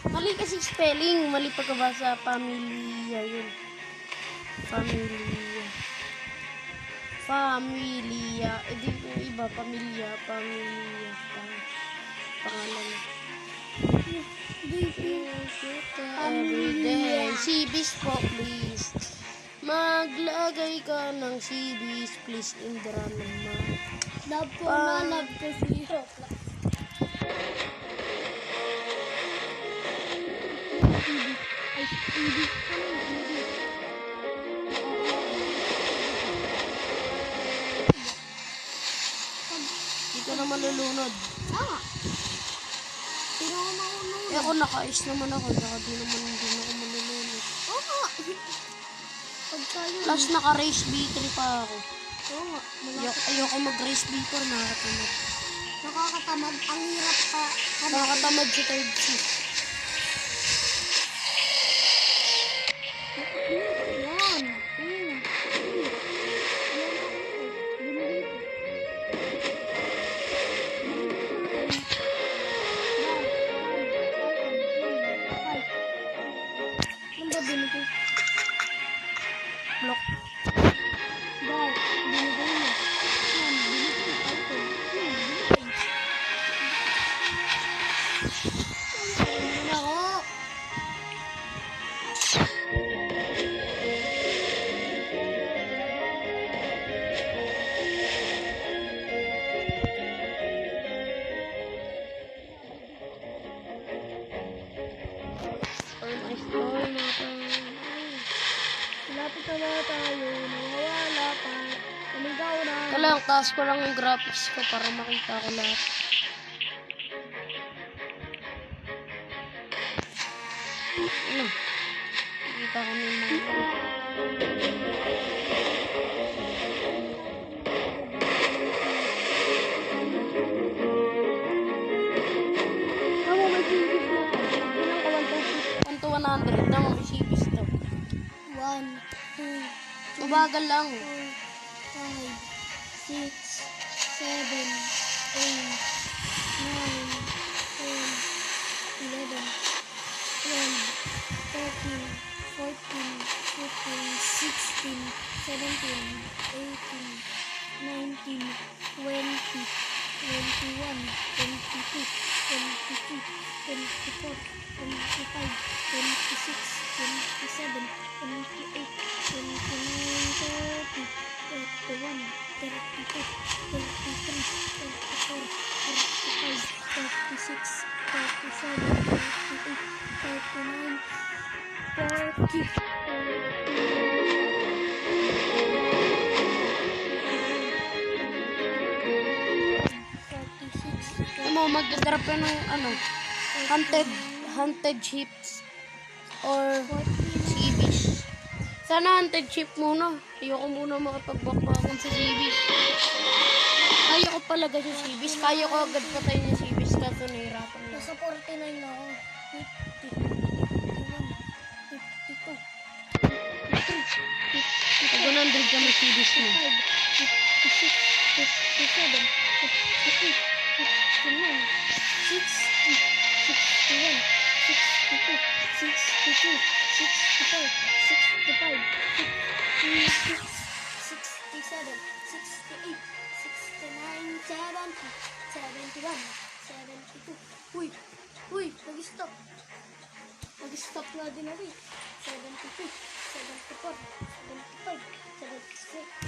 Mali kasi spelling, mali pagkabasa, pamilya yun. Pamilya. Di yung iba, pamilya, pangalan. Everyday. CBs po, please. Maglagay ka ng CBs, please, Indra naman. Love ko na, love ko siya. Hindi ka na malulunod. Sino ako maunong? Eh ako naka-ice naman ako, saka di naman hindi ako malulunod. Pag tayo. Plus naka-race B3 pa ako. Oo nga. Ayoko mag-race B4, nakakatamad. Nakakatamad. Ang hirap pa. Nakakatamad sa third shift. Yan. Ano ba binigay? Block. Dahil, binigay mo. Yan, binigay. Item. Binigay. Ano ako? Lapit na ba tayo? Nawawala pa. Tumigaw na. Kailangan taas ko lang yung graphics ko para makita ko lahat. Ano? Makita ko na yung mga... Tama, may CBs na to. Ilang ka 1 to 100 na mga CBs to. 1, 2, Ubagal lang. 4, 5, 6, 7, 8, 9, 10, 11, 12, 13, 14, 15, 16, 17, 18, 19, 20, 21, 22, 23, 24, 25, 26, 27, 28, 29, 30, 31, 32, 33, 34, 35, 36, 37, 38, 39, 40, 46, Ano mo, magdadrop yan ng ano, hunted ships or CBs. Sana hunted ship muna. Ayoko muna makapagbakbakan sa CBs. Kaya ko pala sa CBs. Kaya ko agad patayin yung CBs kaso nahirapan lang. Nasa 49 na ako. 50, 51, 52, 53, 54, 55, 100 kami CBs mo. 56, 57, 58, 59, 60, 61, 62, 63, 64, 65, 66, 67, 68, 69, 70, 71, 72. Uy! Uy, nag-stop. Nag-stop na din natin. 72, 74, 75, 76.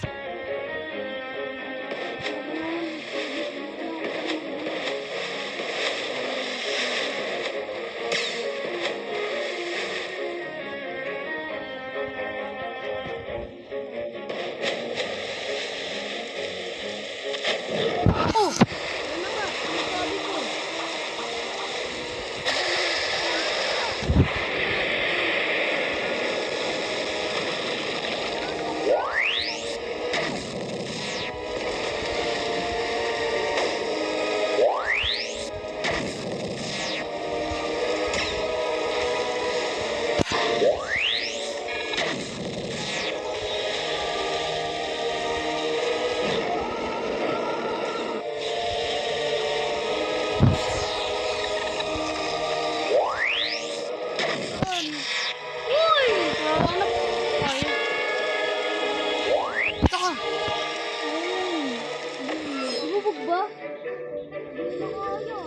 Oh! Ano nga? Ano sabi ko? Uy! Nahanap ko. Ayun. Ito ka. Lumubog ba? Hindi na kaya.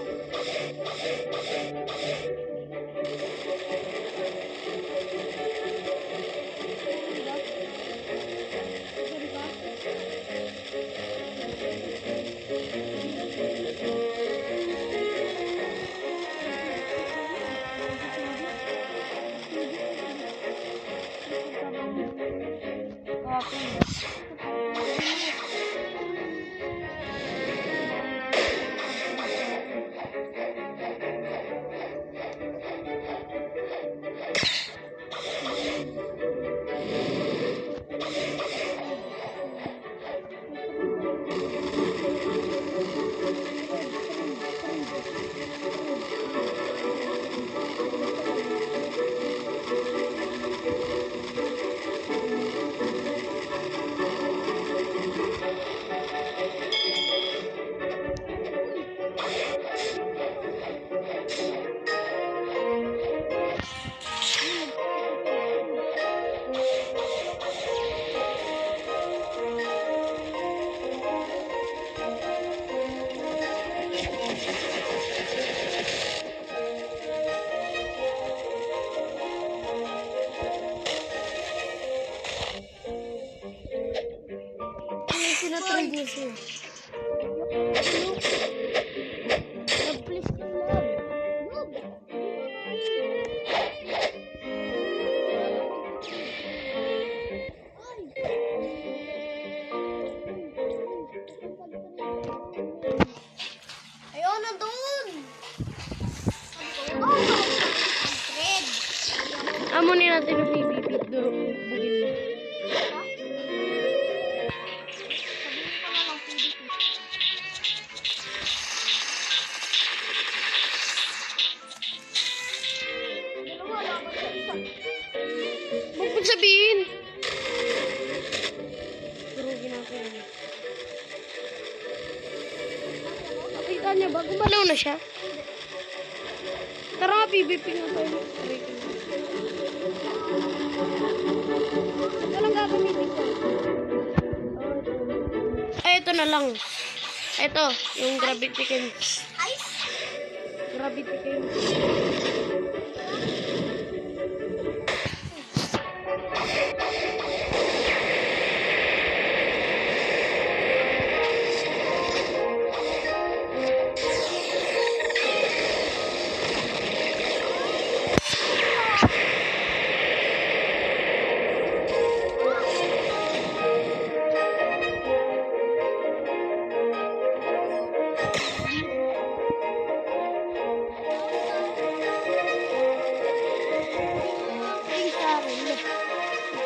Sinatrade niya siya. Nag-please ka lang. Ayun, nandun! Amunin natin yung PvP. Durog. Bugin mo. Huwag mo sabihin. Durugin natin. Nakita niya ba? Gumalaw na siya. Tara nga, PvP nga tayo. Ito lang gagamitin ko. Ay, ito na lang. Ito, yung gravity cam. Gravity cam.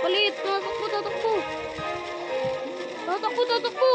Palit! Tatakbo! Tatakbo! Tatakbo! Tatakbo!